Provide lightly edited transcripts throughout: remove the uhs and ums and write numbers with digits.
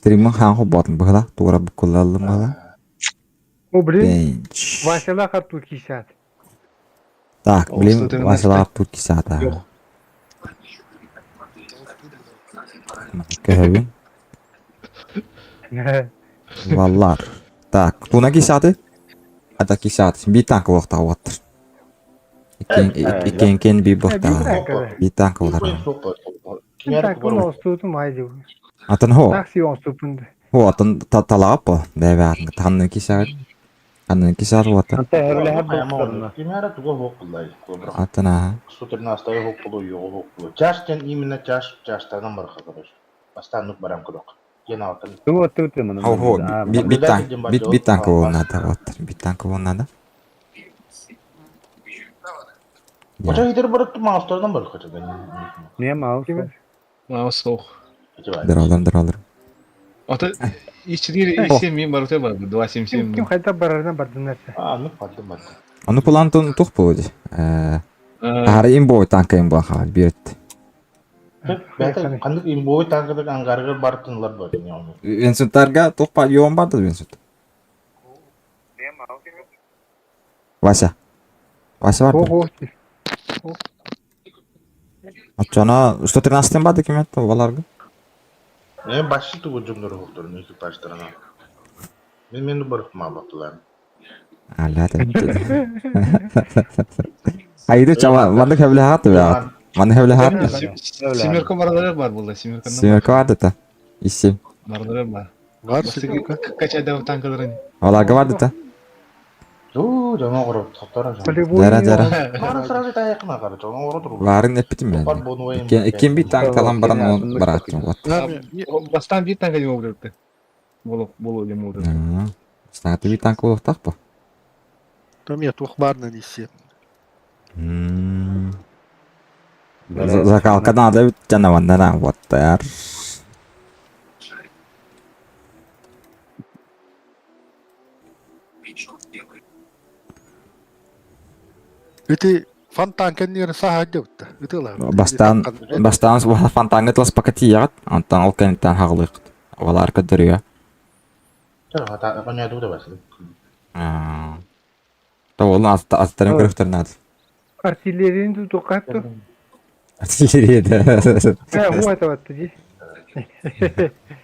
Стримин ханху ботн быхла, тура букулаллым быхла. Блин, Бенч. Васила Хартур кисят. Так, О, блин, студент Василар Турки сата. Yok. Кэвин. Валлар. Так, туна кисаты? Ата кисаты. Би танк вақта ваттыр. Кен би бақта. Би танк валар. Так, он остууту майду. Атын хо. Такси остуупунду. Хо атын талаап по. Дэвээн танны кисат. Анны кисат ваттыр. Анта эвле хаб болторна. Кимера туга хокулай. Атана. Сутерна астая хокулу, його хокулу. Чаштен именно чаштардан бар хакырыш. Астанук барам кудок. Гена атын. Туу оттууту мана. Хо, би танк воннада ваттыр. Би танк воннада. Оча хитер барып маустардан бар хача. Не маус. Mouse hoch. Дыралар. Ata içleri isim mi barute var. 277. Ким хайта барардан бардын нерсе. Ну падды. Аны плантон тух болды. Ары имбой танка имбой хал бирт. Бәтә кандык имбой таңгыдык ангарга бартынлар бар яны. Венсуттарга тух па йом барды Венсут. Вася бар. Ого. Атчана 113 бады кимет баларга. Мен башы тугу жумдыр хоктор неки баштарына. Мен барып ма бактылар. Аллата. Айды чама мандык хавле хат я. Мандык хавле хат. Семерка barları var burada. Семерканың. Семерка барды та. Исем. Barları var. Var Başka kaç ayda tankaların. Аларга барды та. Жоо жана корот таптара жана. Жара. Ара сразу таякна кара жана корот туру. Барын эпитим мен. Ким би танк талан баран барат. Вот. Бастан bir tanka yok burada. Bolu ile mi burada? Станаты би танк болуп так по. Там я тух барна несе. Закалка надо жанавандана вот так. Itu фонтанка не сахадёвта. Это ла. Бастан фантанга тлас пакетият, антан алкентан хаглык. Валар кадырыя. Жара хата коня дуда бас. Таволун аттарын көрөктөрүнат. Артиллерияны тукатту. Артиллерияда. Вот вот ди.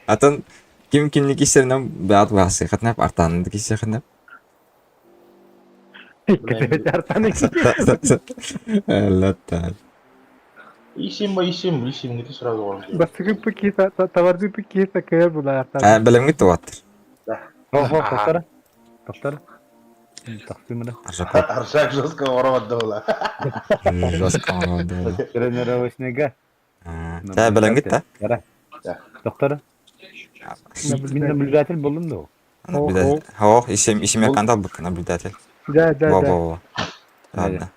Атын ким кисернен баат васы хатнап артанды кисернен. Артаны. Лата. Исим гити сразу корот. Бастыгы пакета, товарды пакета кая була артаны. Белем гит ваттыр. Ого, тоқтар. Тақсимына. Аршак жестко корот дола. Тренировочныйга. Та белем гит та. Тоқтар. Мен наблюдатель болдум да. Хо, исем яканда бык наблюдатель. Да. Во. Ладно.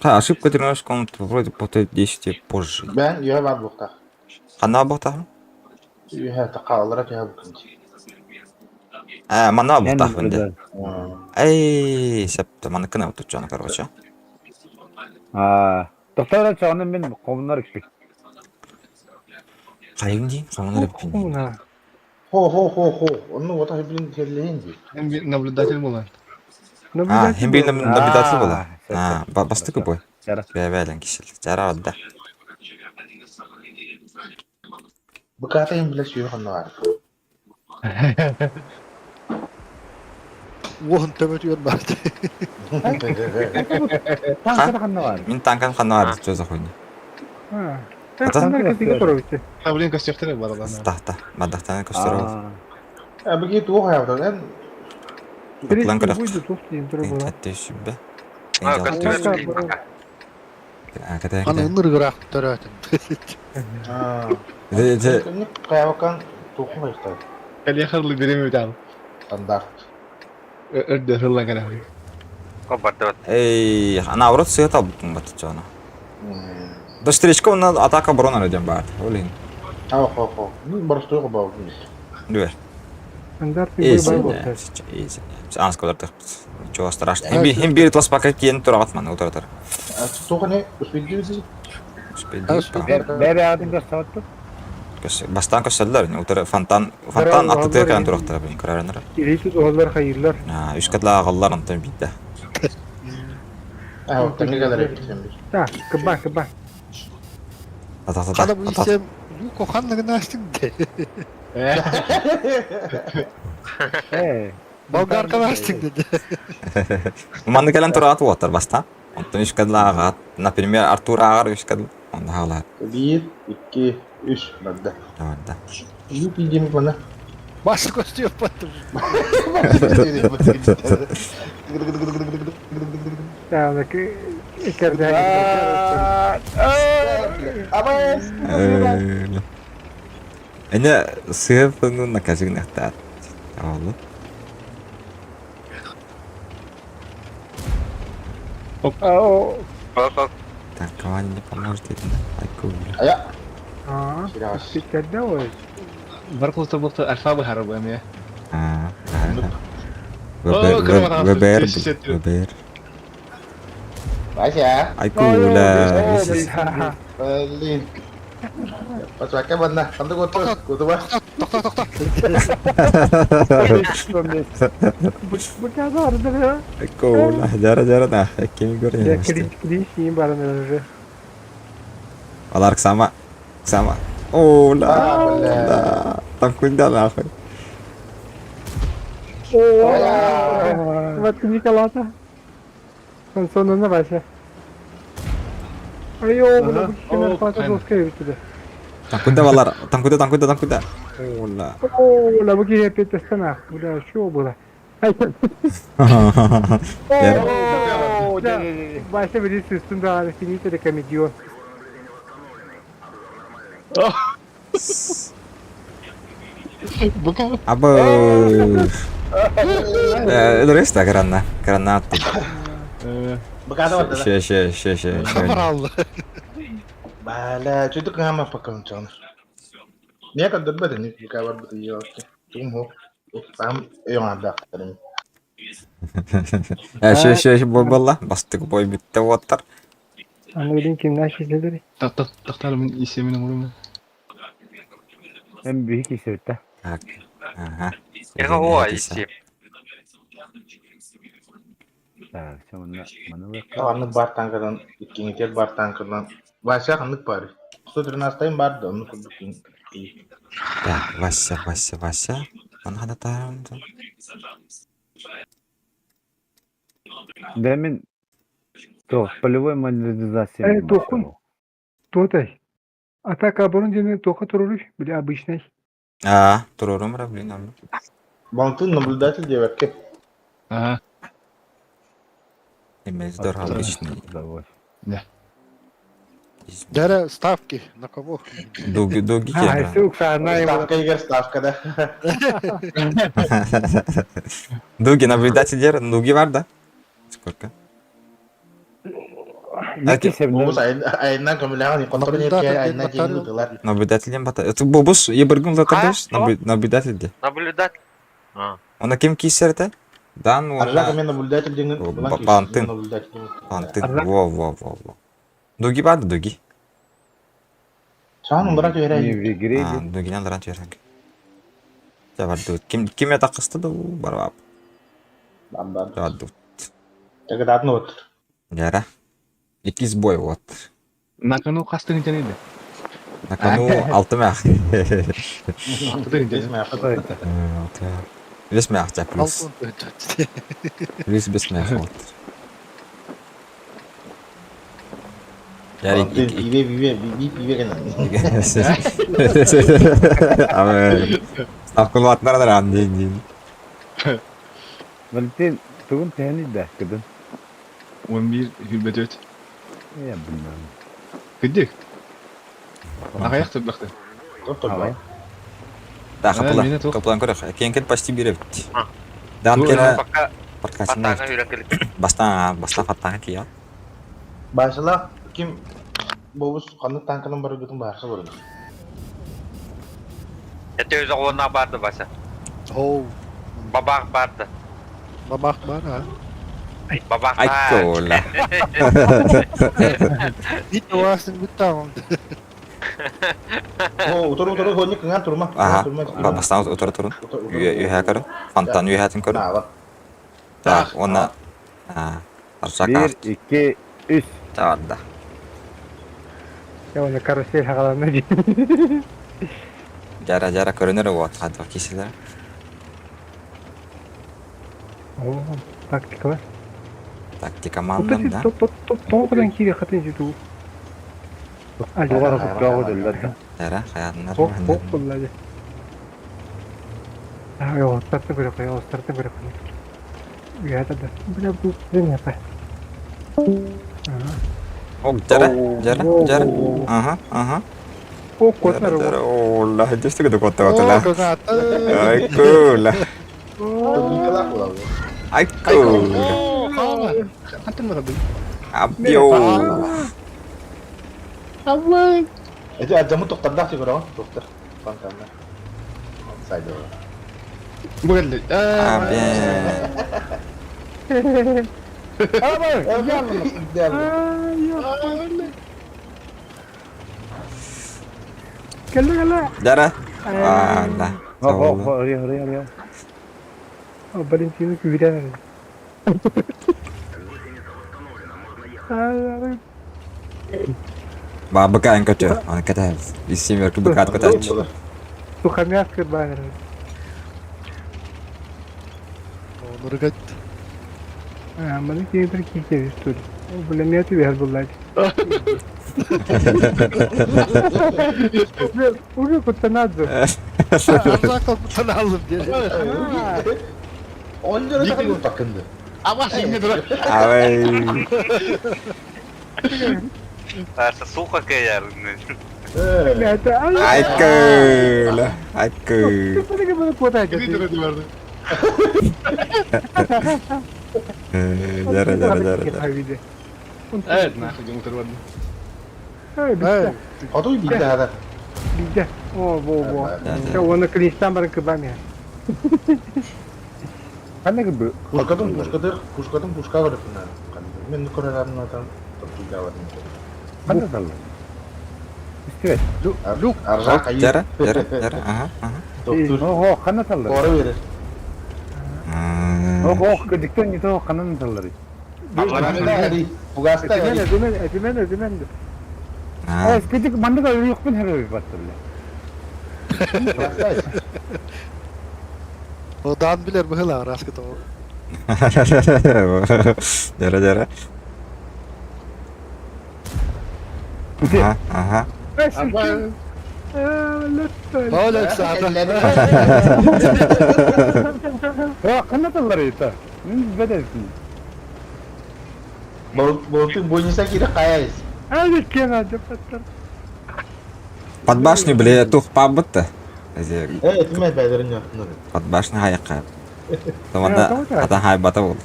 Ошибка тренировочной комнаты вроде по 10 позже. Ben ya var bukta. Хана бота? Ya taqalara ya bukti. Мана бота фенде. Эй, септе мана кына отучана, короче. Тоқтар чағынан мен қомынар екпек. Қайын дейін, қомынар екпек. Хо. Onu wata hibin kellendi. Hem bir nablüdatel bulan. Hem bir наблюдатель бола. Бастыгы бой. Жара. Бәлен кишил. Жара адда. Bukata yang bilas yur kanna var. Вон темет барты. Танкада қанна бар. Мен танкан ханар жоза хойни. Танкада кесеге тұрабықты. Tablin kastiyakları var adamlar. Тахта. Мадахтан көстөрө. Begitu hayatda kan. План кырак. Бұйды тоқтайын тұры бола. Катте шүббе. Аны ныргырақ таратым. Ini kayak kan tukun işte. Kaliya hırlı birimi bir tane. Standart. Ördü hırlan kadar. Эй, она вроде света бутун батчана. До встречка на атака оборона радиан бар. Олин. Хо. Ну барстой кабау. Дюэ. Стандартный бой Эйзи. бар. Эйзи. Анс кадардаг. Ничего страшного. Хим бир тлас пока кен турат ман утратар. Tukun ne? Uspedi. Успеди. Бәрі адың да сауатты. Bastan köşeldiler. Utar fantan Bravo, attı bravo, tekrar yani. duraklar benim kararınlar. İleysiz oğullar hayırlar. Ha, üç katlı ağallar ondan bitti. Ha, o ne kadar yapayım bir. Ta, kıban. Atak Kana bu isem Luko kanlığını açtın de. Bolgar kan açtın dedi. Mandı gelen tura atı otar bastan. Ondan üç katlı ağat. Например, Artur ağar üç katlı. Onda ağlar. 1, 2, 3. Bada. Tamam da. Yuk yiyeceğim bana. Başlık üstü yapmadım. Dağdaki içeride Öyle. Ene sığıfının nakazını aktar. Oğlum. o Так, Ваня не поможет этим. Айкуле. Aya. Aa, Biraz. içeride o. Бар кылты булты альфа бы харабы эме. А, О, правильно. кырман Вебер. авто, тесет. Вебер. Başa. Айкуле. Berlin. Pas pakai mana? Kantu kutu. Kutu bas. Bu kadar da. Айкуле. Жара да. Кем görüyor Ya işte. kriz şeyim var önce. Alar sama. Ola. Ah, bener. Takunda lah. Вот Николата. Он sonuna başla. Ayo, bunu bu kişinin fazla doskaya bitirdi. Takunda valar. Takunda. Ola. Oo, la bu kişi hep etesene. Bu da şu bu da. Başta birisi üstünde hali finite de kamediyor. Abo. Terus tak karena attım. Bekada var da. Şey. Kamar aldı. Bala, çocuk ngama pakalın canım. Niye kadar bada ni buka var bada yok. Tunggu. Paham yang ada tadi. Ya şey bolla. Bastık boy bitti water. Anladın kimden şişeleri? Тактарымын исемин уруму. En büyük hissetti. Так. Ага. Яга о исем. Так, sonra bana Kawanlık bar tankadan, ikinci tel bar tankadan. Başka kanlık bari. Sudah nastayım bar da onu kurduk. Так, Вася. Он ada tahu. Demin полевой модернизация. Evet, dokun. Тотай. Атака оборудования только туруруш, были обычной. А, турурум блин. Банту наблюдатель девятки. Ага. Имездор обычный. Dere stavki na kого? Дуги Ha, кемра. soğuk sarnay var. Ставка игр ставка да. Дуги наблюдатель Дуги var da. Сколько? Bubus ayından kamilahan ni kontrolnya kayak ayından jadi gelar. Наблюдатель бата. Это бобус ебергун затадеш. Наблюдатель де. Наблюдать. А. Она кем кисер это? Дан Arla она kami nablюдатель dengan Pantun. nablюдатель. Пантын. Во. Дуги бар да Дуги. Sana numara tuh Не ya. в игре. А, Дугинан ран черек. Жабар дут. Ким я такысты да барбап. Bambar. Жабар дут. Jaga dat not. Жара. Икиз бой вот. Накану кастын жан эди. На кону алты мях. Кастын Biz жан. mi yaptık? Вес мях за плюс. Altın. Плюс без мях вот. Pantun pive kan. Amen. Stavkul vatlar da ran din. Валентин, тугун тени да, кыдын. 11 хүлбөтөт. Я bilmem. Кыдык. Ага яктыр бакты. Tutup. Да, мені тух. капылан көрөк. Кенкен почти биреп. А. Дан Ду, кene Пока подкачына. патаңа үйрөтүлүп. Баста фаттаңа кия. Başla kim bubus kanlık tankanın barı bütün bahasa var. Эте өзү колуна барды баса. Oh, Бабак барды. babak var ha. Бабак. Ay kola. Hiç varsın bir tamam. Utur honya kengan turma. Aha. Bastağımız otur turun. Üye karı. Fantan üye hatın karı. Nah, Tak ona. Ha. Arsak 1, art. 2, 3. Tamam da. Ya onu karusel hakalarına değil. Jara görünür o hadi bak kişiler. Oo, taktika var. Taktika Bu mandım da. da topadan kiri katın jitu. Doğru kutuğa koydular da. Jara hayatınlar. Hop kulladı. Ah, yo, startı bırak ya, startı bırak. Ya da bırak bu ne yapar? Oh jara. Aha. O kotlar o. Jara. Oh lah justru gitu kota Oh, lah. kagata. Ay cool lah. Terbuka lah. Ay cool. Oh, kama. Kantin mo sabi. Abyo. Awan. Itu aja mu tukar siguro, dokter. Pangkana. Outside door. Maganda. Abyen. Gel. Jara. Alah. Hop, oraya. Oh, Valentino küviden. Ay. Babaka yang kecil. Kata isi mereka bekat kata. Tu kami askır bana. Oh, nurgat. Ah, mana kini terkikir itu. Oh, boleh niat tu biar boleh. Udah kutanado. Arzaktan tanalım diye. Onca da takım takındı. Ama şimdi dur. Away. Tersa suka kayak Niat ay. Aykul. Aykul. Apa lagi boleh kuat aja. Gidi dur hadi vardı. Jara. Evet, nakakita motor vardı. Ay, bisa. Atau bisa ada. Bisa. Oh, bo. Ya. Ya, onu kristal barang kebam ya. Kan ne gibi? Puskadın puska var bunlar. Kan men koreran natan terbuka var. Kan ne sallar? İstiyor. Look. Arzak ayı. Jara. Aha. Doktor. Oh, kan ne sallar? Kore verir. Oh, kedikten itu kanan sallar. Mana hari? Pugasta hari. Dümen. Oh, kedik mandık öyle yok ben her öyle battırlar. Pugasta. O dan bilir bu hela rasket o. Jara. Aha. Öyle sağda. Oh, kan ne sallar itu? Bedelsin. Baru bunyi saya kira kaya. Hadi kenarda patlar. Подбашни, бля, тух пабыт-то. Etmez beylerin yaptığını. Подбашни hayakka. Tamanda ata haybata oldu.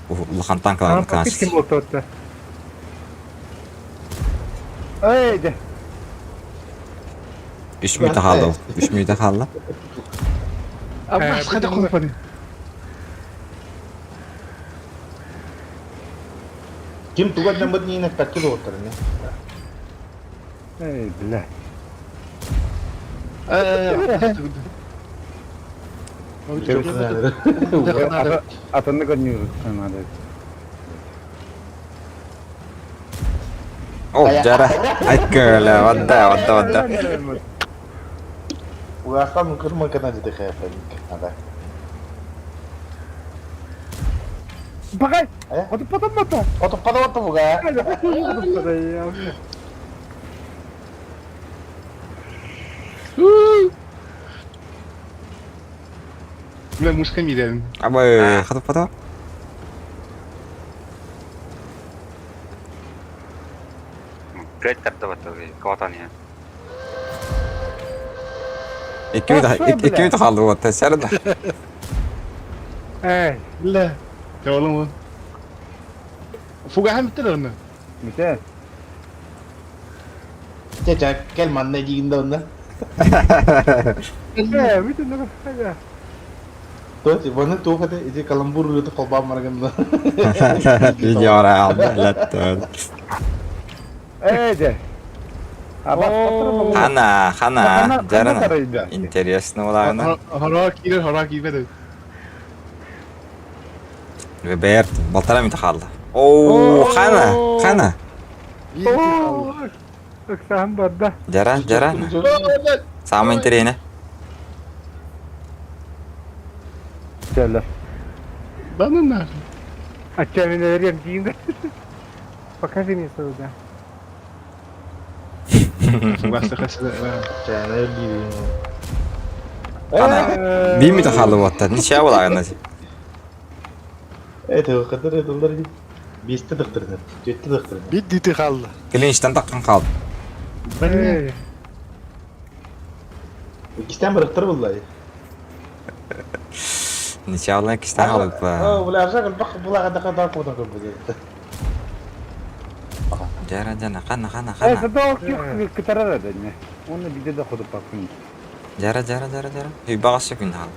Ulukan tanklarını Ama hiç kim kanşız. oturdu. Haydi. 3 müyde kaldı o. 3 müyde kaldı. Ama hadi koy. Kim tugas nyambut ni nak tak kilo otar ni. Hey, billah. Atını görünüyoruz kanada. Oh, Jara. Aykul lah, wadda. Pugasta mungkin makan aja deh kayak ada. Bakay. Eh? Hadi patlamata. Foto buka. Hadi patlamata ya. Bile muska mı dedim? Apa? Foto. Great kata betul kota nih. 2 müyde kaldı o. Tesere de. Bile. Ya oğlum o. Fuga hem bittiler mi? Mite. Caca kel mana jingin daun dah. Bitte noch. Hadi. Tuh sih, mana tuh kata ini kalambur itu kolbam mereka dah. Video oraya aldı. Lattı. Haydi. Хана, жарана. Интересно улагына. Horror key'de. Ve Берт, балтара мите қалды. Оу, хана. Оксан барда. Жара. Самый интересный. Şeyler. Bana ne? Açacağım vereyim diyeyim. Покажи мне свою, да. Basta kasada. Channel gibi. Хана. Bir mite қалды боттар. Ничего улагына. Это kadar dolar gibi. 5'te dıktırdı. 7'te dıktırdı. Bir diti kaldı. Кілінштен таққан қалды. Эй, İkisinden bıraktır vallahi. Ничего улагына кістен қалды. Ular şakal bak bulağa da kadar kodan kodan. Жара, хана. Zada okuyup kıtarar edin. Onu videoda kodup bakın. Жара. Үй бағасы күн қалды.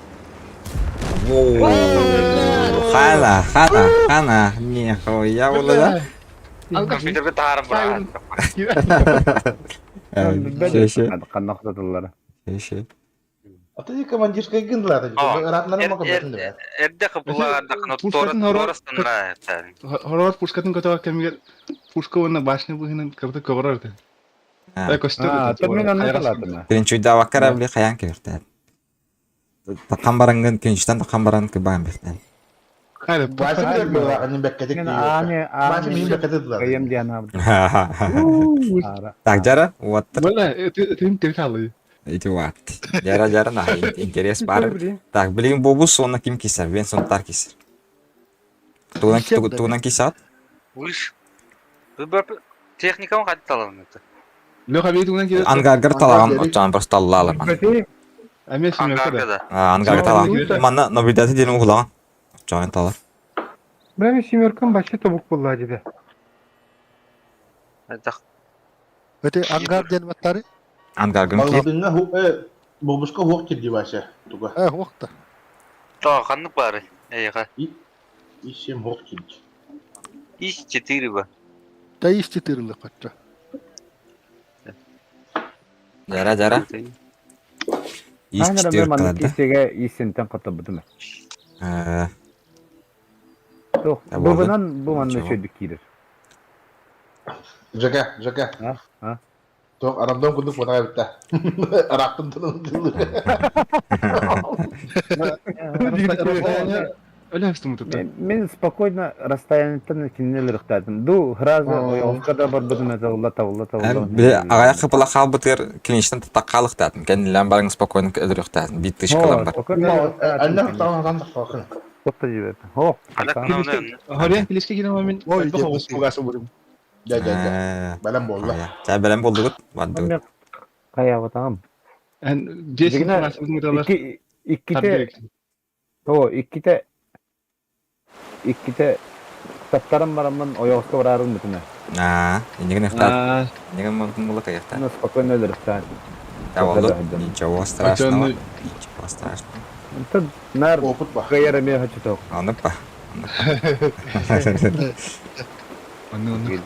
Оу. Хана. Нихуя болады. Компьютерге тағарып бұраған. Ше. Kannak tutuları. Ше. Atacı командирская гындла atacı. Ratları mı kapatın da. Эрдэ бұлағанда Пушкатын horror- торысында. Horror пушкатын көтөөр кемигер пушка оны башны буйнын кырды когорорды. Костюм. Tabii anlatırlar. Birinci uyda vakar abli kayan kebirten. Takan barangın künçten takan barangın kebağın bekten. Hayır, Başka bir böyle hani bekledik diyor. Başka bir bekledik diyor. Kayım diyen abi. Ara. Так, Жара, вот Valla etim tel kaldı. эти вот. Жара, nah, интерес бар. Так, білейін бобу соны ким кесер, бен соны тар кесер. Туынан кесат? Уйш. Бұл техникамын қайтып талауын. Леха бейт унан келет. Ангаргар талаған, отчан просто аллалар. Смотри, Амес Ангаргада. Ангаргар талаған. Манна наблюдатель денің ұғылаған. Отчан талар. бәрі семеркам башка тобук болды деді. Öte angar denmetleri. Ангаргын ке. Aldığında bu başka hok girdi başa. Tuga. Vakta. Тағанлық бары. Ейға. İşim hok girdi. Иш 4 ба. Değiştirili kaçta. Жара. Иш Aynen ben четвертый bana да? kisege isinten katı mı? Yok. Ya Bu oldu. bu manla Tamam. şöyle kirir. Jaga. Ha? Tok aramdan kunduk fotoğraf bitti. Araktım tanıdım. Öyle hepsi mutlaka. Ben spokojno расстояниятан кинелер иқтадым. Ду храза оёвкада бар будын тавулла. Бе ағая қыпыла қал бұтыр кілінштен таққалық дадым. Кәнілен барың спокойно өдірік дадым. Битті шықылым бар. Annem tamam kalkın. Котта жиберди. О. Hariyan kileske giden amin. Oy, Bak havuz bugası burum. Gel. Belen boldu. Çay belen boldu gıt. Vardı gıt. Кая батам. En Jason Дегенә nasıl mutalar? Икките таптарым барамын оёгыска барарым бүтүнө. Ендеген ұқтады. Ендеген мүмкін бұлы қаяқтады. Ну спокойно өлөрүктан. Да болды. Ничего страшного. Açanlı- Ничего страшного. Тут нар Okut bak. гайра ме хочу ток. Анып па. Onu.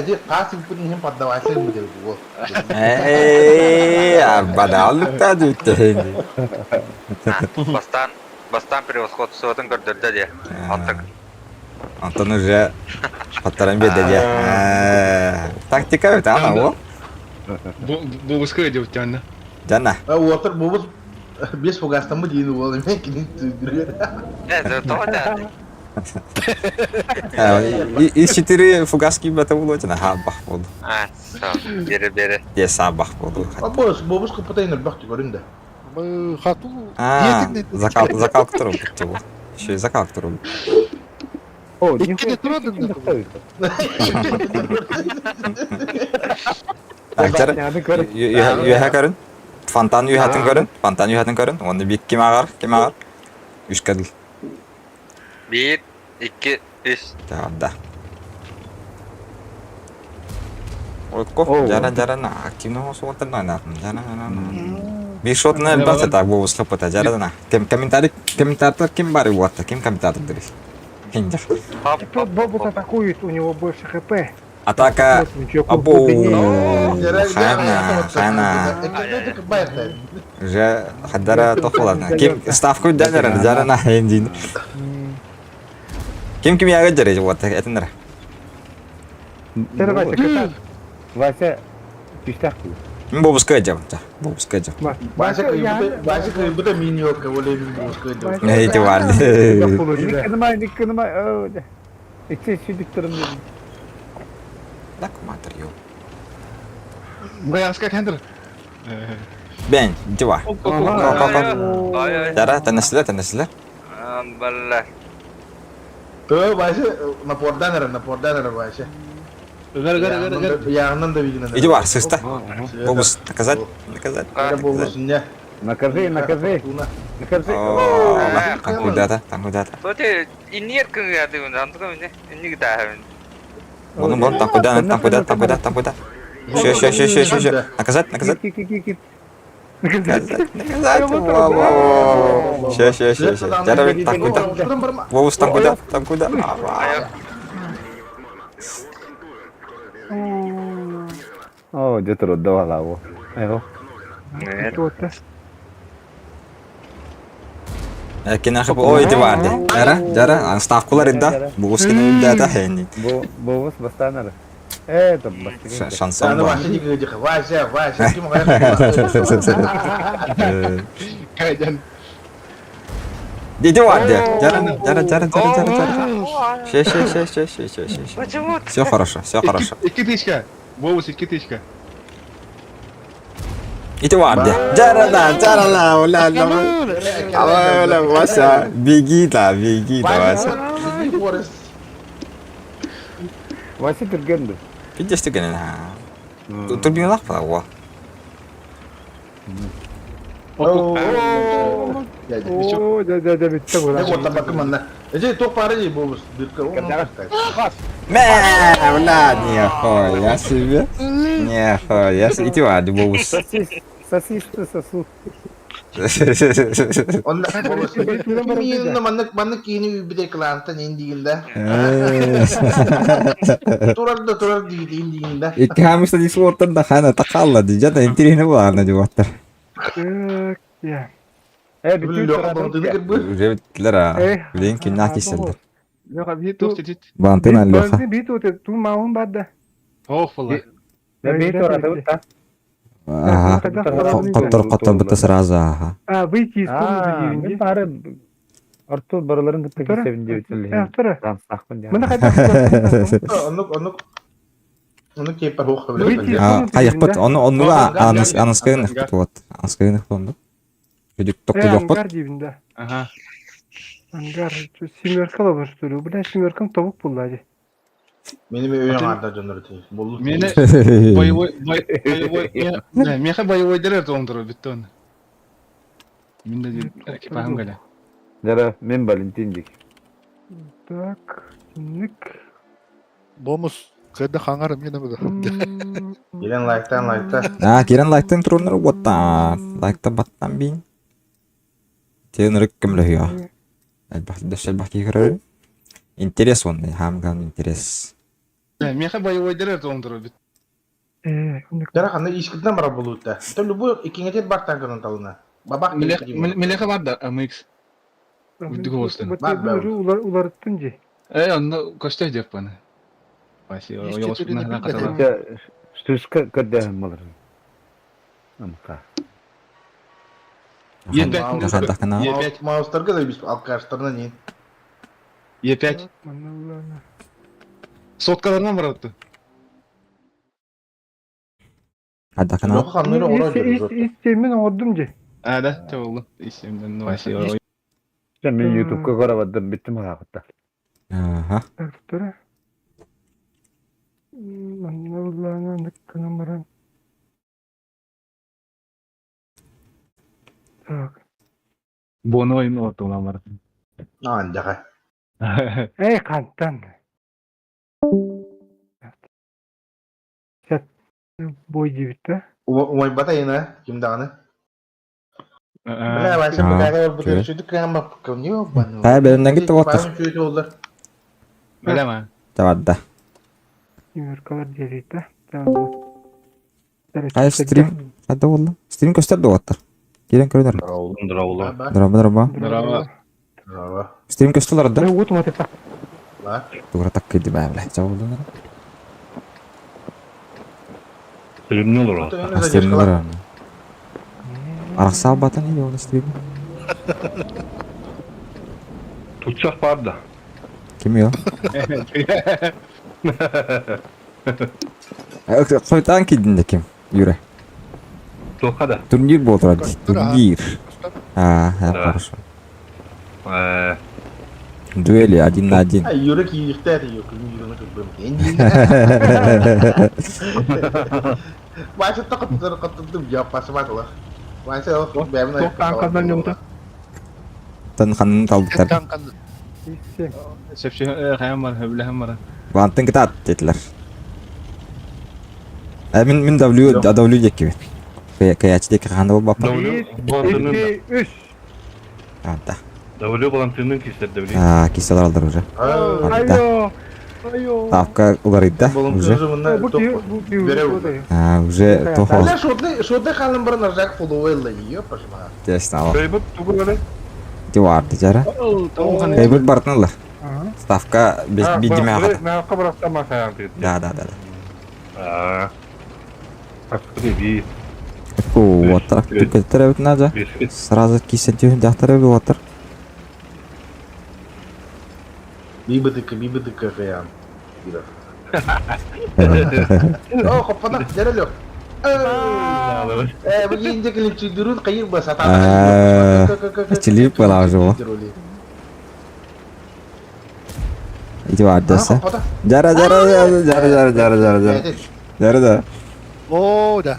Di kasih pun ini pada wajah betul bu. Арбада алып та дүйтті енді. Бастан превосходстводан көрдірді де. Аттық. Антон уже паттаран беді де. Тактика өте ана о. Bu başka öyle bir tane. Жанна. Water bu biz fogastan mı diyeyim bu ne ki duruyor. Зато Из 4 фугаски бәті болу өтіне. Бақ болду. бері. Дesa бақ болду. Bu kapatayım bak görün de. Hatu. Закалк тұру бұтты бұл. Еще и закалк тұру бұл. О, İkkide turadın da. Актер, үйәһә көрін. Фонтан үйәһәтін көрін. Оны бик кем ағар. Үш кәділ. 1, 2, 3. Да. Ойко, жара, активно осы отырын ойнадым. Жара. Бик шотын әлбәтте так бұл ұсқып бұта. Жарадына. Комментарий кім бар өтті? Кім комментатор дұрыс? киндер. Бобус атакует, у него больше хп. Атака. Вот, ничего, Абу. Жарак, Хана. Экономика байта. Уже хадара тоқылады. Ким ставку дәлер жарана хендин. Ким яга жарайды вот этинер. Тері Вася, катар. Вася пиштах кыл. Мен бобуска жам. Бобуска жам. Баша кыйбыта мин yok olay min boskaydı. Не эти варди. Никканымай. İçe südüktürüm dedim. Так матер ё. Баянска тендер. Бен, жива. Ай, Жара, тенеслер. Балла. Tuh Basa napordan Basa. Гар. Yanından da bilgin. Иди var, сыста. Бобус, наказать. Bobusunnya. Накажи. О, там куда-то. Соте инер кыгы дигин антыгы мене. Инник тахын. Вон, там куда. Ща. Наказать. Кик. Наказать. Во. Ща. Жара, там куда. Бобус, там куда. О, где-то отдавала его. Эго. Кинахы ой иди vardı. Жара, ставкулар идда. Бобус кине идда хенди. Бовус бастанар. Это бастыгын. Шансон Sana бар. Basa juga Basa kim kayak. Кайдан. Иди vardı. Жара. Ща. Почему? Все хорошо. 2000. Бовус 2000. Иди vardı. Жара, уля. Ала, Вася, беги, Вася. Boris. Вася түргенді. Видишь ты, гэнэ. Турбинлах пала, Oh. Ya. Oo, да, bitti bu. Ne kota bakım anda. Ece tok para değil Bobus. Dürtke o. Мэ, нихуя себе. Иди vardı, Бобус. Сосисты сосут. Onda Bobus. Kimin manlık kini bir de klantan indiğinde. Turar değil indiğinde. Iki hamista di sportunda hana takalla di jada intirine var ne diyorlar. Так, ya. Bütün lokantını kırdı. Revitler ha. Bilin ki nakiseldir. Yok abi, Тусти. Bantın alloha. bir tuh tu mau badda. Ох, валла. Я бейт ората утта. Ага. Kotor bitti sırası aha. Выйти из комнаты Мен дегенде. бары Артур барыларын кыттык Тора. севинде өтүлү. Тора. Тамсакпын жана. Мына кайда? Onu keper hoch Выйти из А, комнаты каяк бит. дегенде. Onu анскайных бит вот. Анскайных болду. Чудик токты жоқ Ангар бит. дегенде. Ага. Ангар. Семеркала бар что ли? Бля, семеркам тобук buldu hadi. Benim evim vardı canları değil. Bolu. Мени боевой. Меха боевой дерер тоңдыру битти оны. Мен де экипажым гала. Жара мен Валентиндик. Так, ник. Бомус. Кайда хаңарым yine bu da. Gelen like'tan. А, кирен лайктын турунар боттан. Лайкта баттан бин. Тен рыккым лыгя. Әлбәт кигерер. Интерес он, хамган интерес. Меха боевой дерер тоңдыру бит. Ник. Jara kanda işkitten bara bulutta. Tabi bu ikinci tet baktan kanın talına. Babak Мелеха бар да, MX. Үрдүк болсын. Ular tutunca. Аны көчтөй деп баны. Васи, оёсуна катала. Я стүшкө көддөм болор. Амка. Дахана. Е5. Mouse'larga da biz arkadaşlarına neyin? Е5. Соткаларынан баратты. Дахана. Yok kanları oraya görüyoruz. İsteğimin ordumca. Да, болду. Исемден Васи. Мен YouTube'га карап аттым, биттим акытта. Ага. Так, тура. Манналана ник баран. Так. Боны ойын отуңан бар. Ancak. Ey kantan. Set boy gibi. Umay bata yine. Kim dağını? Bela ben Aa, şimdi kaya bu şöyle. çocuk kıyama bakıyorum. Yok bana. Hayır, benim gitti, what the- Benim şöyle olur. Öyle mi? Табадда. Имеркалар дерейт да. Tamam. Кай стрим? Кайда болду? Стрим көстөрдү оттар. Келен көрүнөр. Драулы. Драба. Bravo. Bravo. Стрим көстөлөр да. Да вот вот это. Ла. Тугра так киди баа бла. Жабылдыңар. Filmli olur o. Foto Стрим задержка. бар. Араксал батан iyi oldu стрим. Tutacak var da. Kim yo? Koytan kidinde kim? Yürü. Çok hadi. Turnier boldu hadi. Turnier. Ha, Да. хорошо. Eee. Дуэли один на один. Ay yürek yiyikte yok. Yürümek yok. Başta takıttım cevap pası var la. Başta o benim de. Çok kankadan yolda. Tan kanın taldıklar. Kankan. İşte. Şefşi hem var, hem var. Vantın kita at dediler. Min W dek gibi. Kayak dek kandı bu bapa. Volantının. 2, 3. Hatta. W volantının kişiler W. Ha, kisalar aldılar уже. Ayo. Ayo. Ставка ударит, уже. Bu diyor, bu diyor. Bu diyor. Ha, уже тохо. Hala şurada kalın bir narcak fotoğrafla yiyor paşıma. Тесно ал. Böyle bu böyle. Диварды жара. Кейбір бартынылар. Ага. Ставка бидиме ақыды. Ben kabraktan masaya aldık. Да. Aa. Hakkı bir. Вот так. Көтөрөбүт нажа. Bir. Сразу кисен жактырып отур. Bir bıdıkı kıyam. Oh kapada jalan yok. Bu yiyince kelip durun kayır bas hata. Çilip bala уже о. Иди вардаса. Жара. Жара да. Oo da.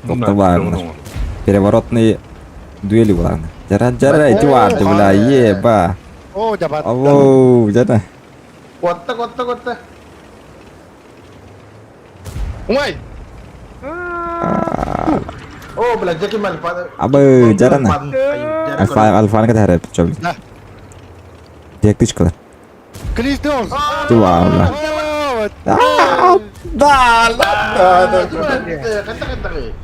Тоқтар барыңдар. Переворотный дуэли буларны. Жара, иди варды, бля, еба. Oo da bat. Ау, жара. Kotta. Umay! Oh belajar kemal pada. Абы, жарана. Алфаны ката харап чөбү. Да. Текти чыккыла. Крistons. Иди варды. Да.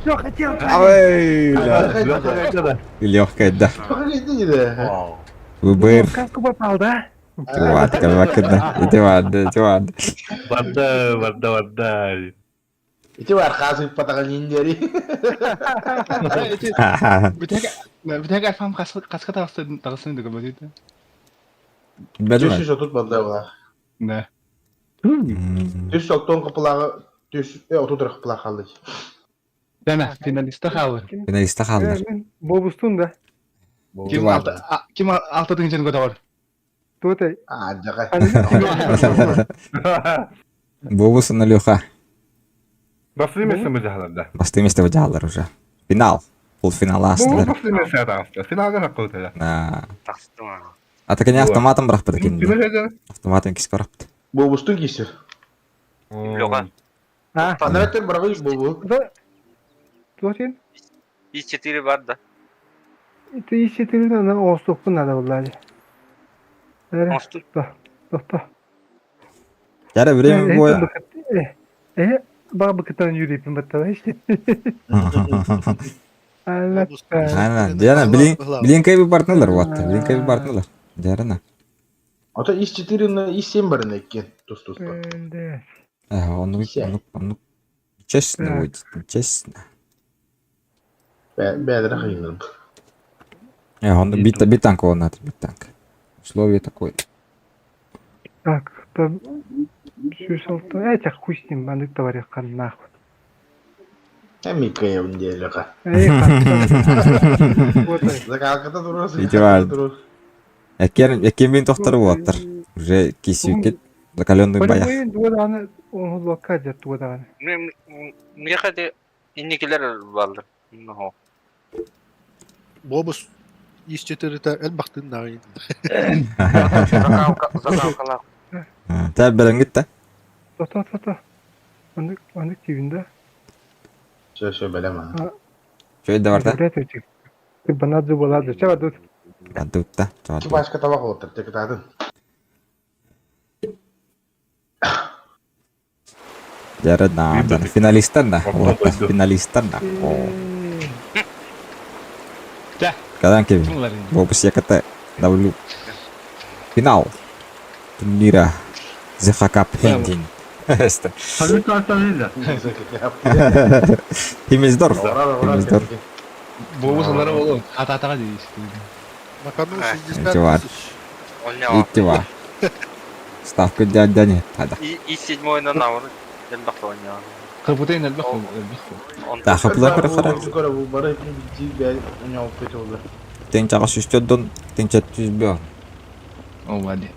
Что хотел? Абы. Легкая, да. Выбор. Как попал, да? Иди варды. Varda. Itu war kasih patakan nyindari. Bir tek Alfam kaskı takısını da kabul etti. Bilmedin mi? Düz otut banda var. Ne? Düz soktuğun kapıları otut kapılar kaldı. Deme, finaliste kalır. Finaliste kaldılar. Bobustun da. Kim altı dıngıcını götü var? Tuh Aja Бобусун Леха. Nasıl yemesin bu cahlarda? Басты место выдягалар уже. Финал. Полуфинал Bu астылар. nasıl yemesin adamsta? Finalde hakkı ötede. Тахсты ма? А так они автоматом бірақ бід екен. Final edene. Автоматом кесіп барап бід. Bu bustun kisi. Лёха. Ha. Panaratör bırakıyor bu. Tuh sen. И4 бар да. Itu isi tiri na osukun ada vallahi. Evet. Onsuz. Tohta. Жара время бойы. Bak bıkıtan yürüyüp battı işte. Allah. Aynen. Жара билин кайбы бартынылар вот. Билин кайбы бартынылар. Жарана. Ata is4 на is7 barın ekken. Tuz. Öyle. Он честно будет. Честно. Бәдірі қиынырым. Он битанк он надо, битанк. Условие такое. Так, там сюсалты. Этих хуй с ним, бандык товарищ қан нахуй. Әмі кая өнделіға. Вот так. Закалқыта тұрыз. Иди бар. Әкем бен тоқтары болаттыр. Уже кесіп кет. Закаленный баяқ. Понимаю, дуаданы он локадя дуаданы. Мне хотя инникелер балды. Ну. Bobus. İşçetirite el baktın nağın. Закалкалар. Тәб білін кетті. Тота. Бандык тивинде. Şöyle beleme. Şöyle de var da. Ты банадзу баладзу. Чава тут. Адутта. Чубашка табак отыр, тек тадын. Жарат на финалисттар да. Вот финалисттар да. Да. Kadang Kevin. Кімлер енді? Бо бис яката W. Финал. Турнира. ЗХК Пендин. Tabii ki aslında. Химмельсдорф. Химмельсдорф. Болмыс олары болу. Ата-атаға дейді işte. На кону 60 Чувак. тысяч. Он не ва. Итива. Ставка дядя нет. Тогда. И седьмой на навр. Ден бақта он не ва. Қырпытайын әлбақ қой. Он Да, хапла кара. Bu bara hepimiz bir oynuyor kötü oldu. Тең чагас үстөдөн тең чатүзбө. О, вади.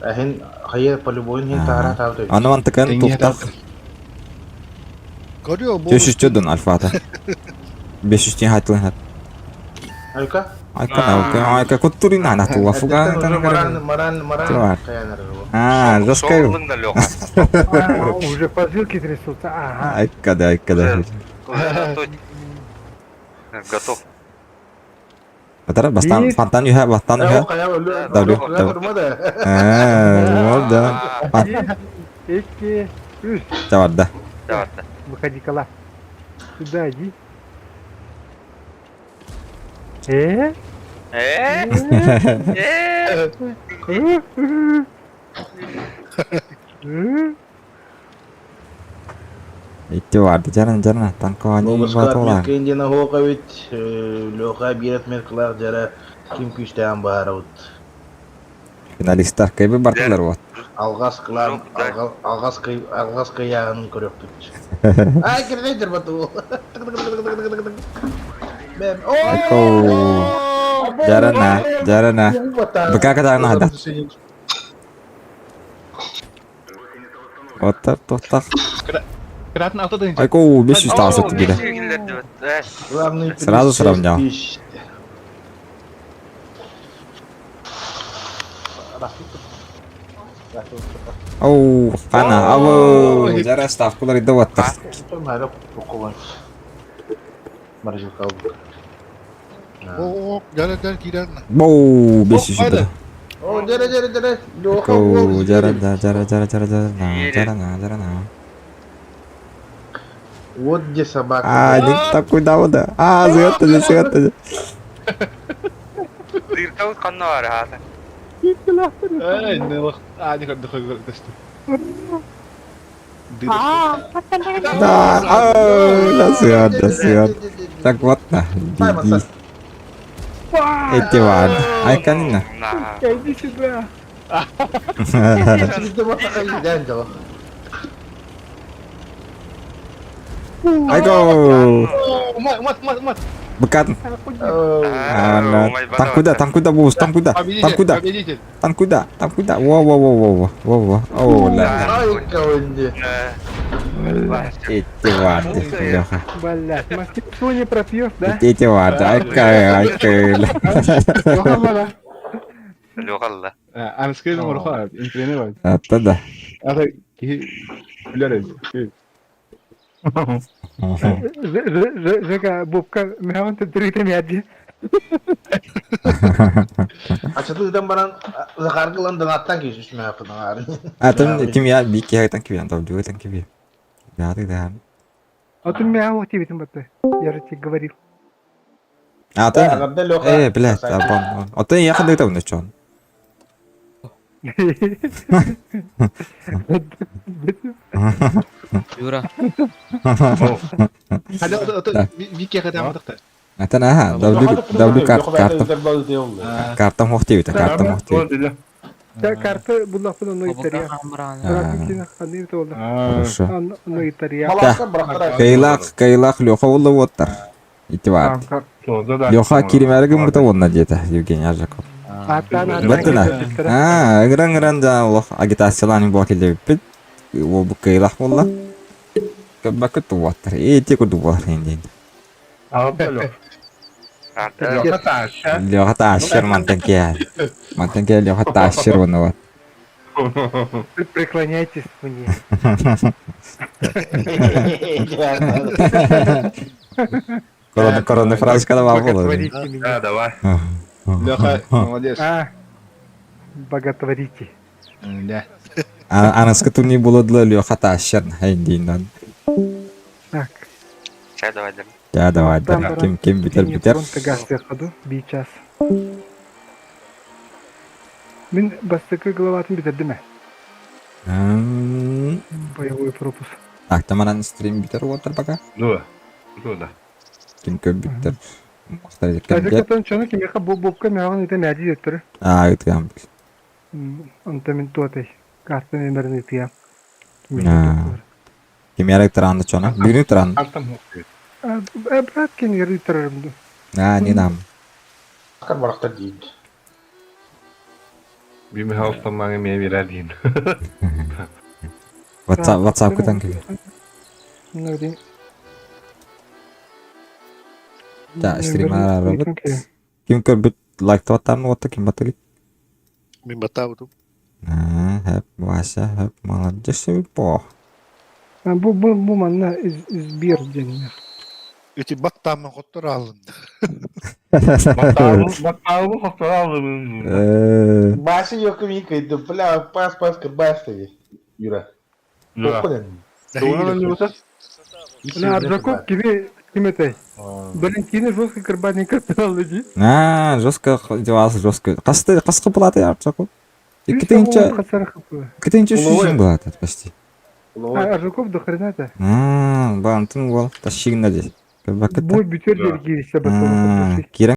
Hen hayır полюбойн hen тара тавды. Анан тыкан туктак. Görüyor musun? Төш үстөдөн альфата. 500 тен хатылын. Ayka. Айка куттурин ана туа фуга. Maran Чувак. kayanlar. Раскаю. Соғылдың да лёға. Уже поджилки трясутся. Ага. Айкада. Готов. Атара бастан фантан юха, бастан юха. Kaya öldü. Davlu. Durmadı. Молда. 1, 2, 3. Чаварда. Давай. Выходи-ка, ла. Сюда иди. Itu vardı jarana tankani batolар. Kendine hokavit loka biretmer kılar jara kim küçten baharut. Finalistlar kaybı bartılar вот. Algas kılar algas kıyağının körüktük. Ay kirlidir batu. Ben Айко. Жарана. Быка катарына хадат. Оттар тоқтақ. Кіратын автодан Айко 500 тағыз өтті бері. Сразу сравнял. Оу, қана, ау, жара ставкалар иді оттар. Oo, gel giren. Боу, 500 үді. Oh, jara. Айко, жарана. Вот где собака. Ник так куда вода. Сыгатты. Дырка утқанна бар хаты. Ай, не лох. Не көрді қой көсті. Да, сыгат. Так вот на, биги. Эти ван. Айканина. Иди сюда. Bizde bataka giden de o. Айко. Мат. Быкат. Там куда, босс, там куда? Победитель. Там куда? Во. О, ла. Ay kavundu. Эти варды, Леха. Блядь, мастерство не пропьешь, да? Эти варды, айка. Лёғалла. Анскейдің ұрқа, интрене бар. Это да. Ата, күлер еді. Жека, Бубка, мяван ты дрытами один. Açıklıktan bana zakargılan attan geçmiş mi yapın ağrı? Атын ким я бики айтан ким я, там айтан ким я. Яды да. А ты мяу тебе там батэ. Я же тебе говорил. Атын. Блядь, абон. Атын яхын дайта уны чон. Юра. Ата, Вики қадам атақты. Атын аха, давлю картам хохти бита, картам хохти. Карта буллах bunu no итария. Практически ханыр то oldu. Хорошо. No итария. Кайлах Леха улы оттар. Ити бар. Леха киримәрге мурта онна деді Евгений Ажаков. Бәттіна. Игран да Лох агитацияланың бакелде бит. Ол бұл кайлах болла. Көббәкі туаттар. Эти күрді болар енді. Леха ташыр мантанке. Мантанке Леха ташыр оны вот. Преклоняйтесь мне. Корона фразка да var Боготворите меня. Давай. Леха, молодец. Боготворите. Да. Анасы турнир болады лё хата ашшан хайндиндан. Так. Чай давай дем. Ja, давай, Там да. баран Ким битер линия битер. фронта газ яқаду, бейчас. Мен бастықы главатын битердім ә? Боевой пропуск. Так, таманан стрим битер отыр пока. Да. Да. Ким көп битер. Мұқтар Әзір екен катан чаны кемеқа бобка маған ете мәді еттірі. үткем. Онта мен туатай. Картын емерін етіям. Ким ярек таранды чона. Бүгін таранды. Артам хоккей. Брат кен ері тұрарымды. Не нам. Akar barakta değil. Bir mi hafta manga me veradiğin. WhatsApp күтен келе. Нөден. Ja, стримар робот. Ким көп бит лайктап аттарын отты ким баттыр. Мен батабытым. Хәп, Вася, хәп, молодец по. Бұл манна избир денер. Эти баттамын коттор алын. Bakalım hafta aldım. Başı yok mu yıkaydı? Pas kırbastı. Yürü. Okudan. Doğru ne olsa? Аржаков кеме кеметей. Валентина жестко карбатник каталоги. Жестко девался, жестко. Қасқы болады Аржаков. Кетенче шүзін болады почти. Аржаков до хрена-то. Бантын бол. Тащигін де. Бой бютер дерги себе. Кирен